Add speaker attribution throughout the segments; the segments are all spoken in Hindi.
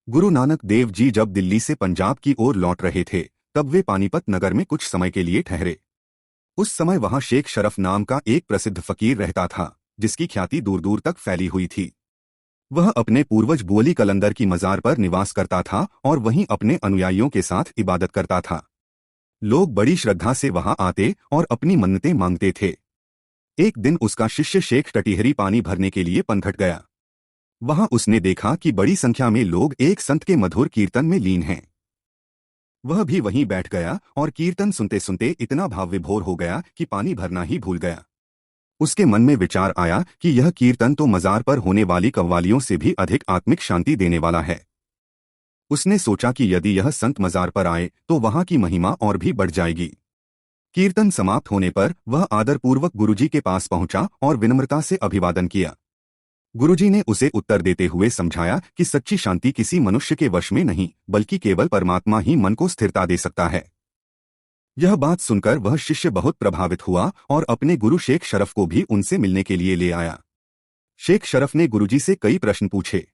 Speaker 1: गुरु नानक देव जी जब दिल्ली से पंजाब की ओर लौट रहे थे, तब वे पानीपत नगर में कुछ समय के लिए ठहरे। उस समय वहां शेख शरफ नाम का एक प्रसिद्ध फकीर रहता था, जिसकी ख्याति दूर दूर तक फैली हुई थी। वह अपने पूर्वज बुअली कलंदर की मजार पर निवास करता था और वहीं अपने अनुयायियों के साथ इबादत करता था। लोग बड़ी श्रद्धा से वहां आते और अपनी मन्नतें मांगते थे। एक दिन उसका शिष्य शेख टटीहरी पानी भरने के लिए पनघट गया। वहां उसने देखा कि बड़ी संख्या में लोग एक संत के मधुर कीर्तन में लीन हैं। वह भी वहीं बैठ गया और कीर्तन सुनते सुनते इतना भाव विभोर हो गया कि पानी भरना ही भूल गया। उसके मन में विचार आया कि यह कीर्तन तो मजार पर होने वाली कव्वालियों से भी अधिक आत्मिक शांति देने वाला है। उसने सोचा कि यदि यह संत मजार पर आए तो वहां की महिमा और भी बढ़ जाएगी। कीर्तन समाप्त होने पर वह आदरपूर्वक गुरुजी के पास पहुंचा और विनम्रता से अभिवादन किया। गुरुजी ने उसे उत्तर देते हुए समझाया कि सच्ची शांति किसी मनुष्य के वश में नहीं, बल्कि केवल परमात्मा ही मन को स्थिरता दे सकता है। यह बात सुनकर वह शिष्य बहुत प्रभावित हुआ और अपने गुरु शेख शरफ को भी उनसे मिलने के लिए ले आया। शेख शरफ ने गुरुजी से कई प्रश्न पूछे।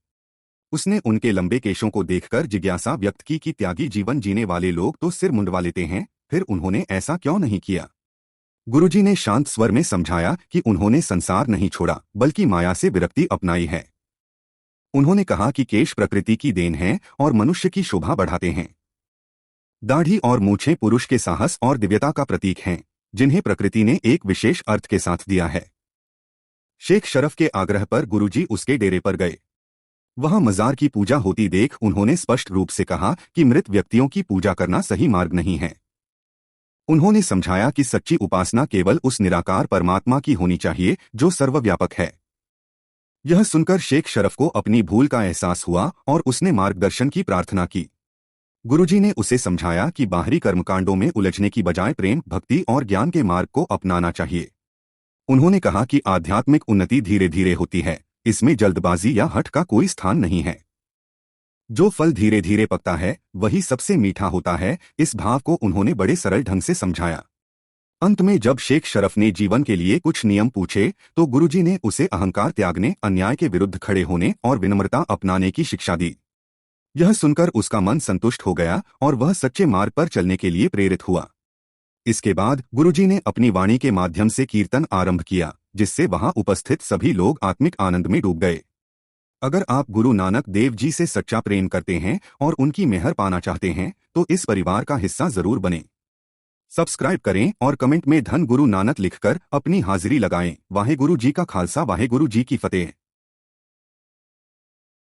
Speaker 1: उसने उनके लंबे केशों को देखकर जिज्ञासा व्यक्त की कि त्यागी जीवन जीने वाले लोग तो सिर मुंडवा लेते हैं, फिर उन्होंने ऐसा क्यों नहीं किया। गुरुजी ने शांत स्वर में समझाया कि उन्होंने संसार नहीं छोड़ा, बल्कि माया से विरक्ति अपनाई है। उन्होंने कहा कि केश प्रकृति की देन है और मनुष्य की शोभा बढ़ाते हैं। दाढ़ी और मूछें पुरुष के साहस और दिव्यता का प्रतीक हैं, जिन्हें प्रकृति ने एक विशेष अर्थ के साथ दिया है। शेख शरफ के आग्रह पर गुरुजी उसके डेरे पर गए। वहां मजार की पूजा होती देख उन्होंने स्पष्ट रूप से कहा कि मृत व्यक्तियों की पूजा करना सही मार्ग नहीं है। उन्होंने समझाया कि सच्ची उपासना केवल उस निराकार परमात्मा की होनी चाहिए जो सर्वव्यापक है। यह सुनकर शेख शरफ को अपनी भूल का एहसास हुआ और उसने मार्गदर्शन की प्रार्थना की। गुरुजी ने उसे समझाया कि बाहरी कर्मकांडों में उलझने की बजाय प्रेम, भक्ति और ज्ञान के मार्ग को अपनाना चाहिए। उन्होंने कहा कि आध्यात्मिक उन्नति धीरे धीरे होती है, इसमें जल्दबाजी या हठ का कोई स्थान नहीं है। जो फल धीरे धीरे पकता है वही सबसे मीठा होता है। इस भाव को उन्होंने बड़े सरल ढंग से समझाया। अंत में जब शेख शरफ ने जीवन के लिए कुछ नियम पूछे तो गुरुजी ने उसे अहंकार त्यागने, अन्याय के विरुद्ध खड़े होने और विनम्रता अपनाने की शिक्षा दी। यह सुनकर उसका मन संतुष्ट हो गया और वह सच्चे मार्ग पर चलने के लिए प्रेरित हुआ। इसके बाद गुरुजी ने अपनी वाणी के माध्यम से कीर्तन आरंभ किया, जिससे वहां उपस्थित सभी लोग आत्मिक आनंद में डूब गए। अगर आप गुरु नानक देव जी से सच्चा प्रेम करते हैं और उनकी मेहर पाना चाहते हैं तो इस परिवार का हिस्सा जरूर बनें। सब्सक्राइब करें और कमेंट में धन गुरु नानक लिखकर अपनी हाजिरी लगाएं। वाहे गुरु जी का खालसा, वाहे गुरु जी की फतेह।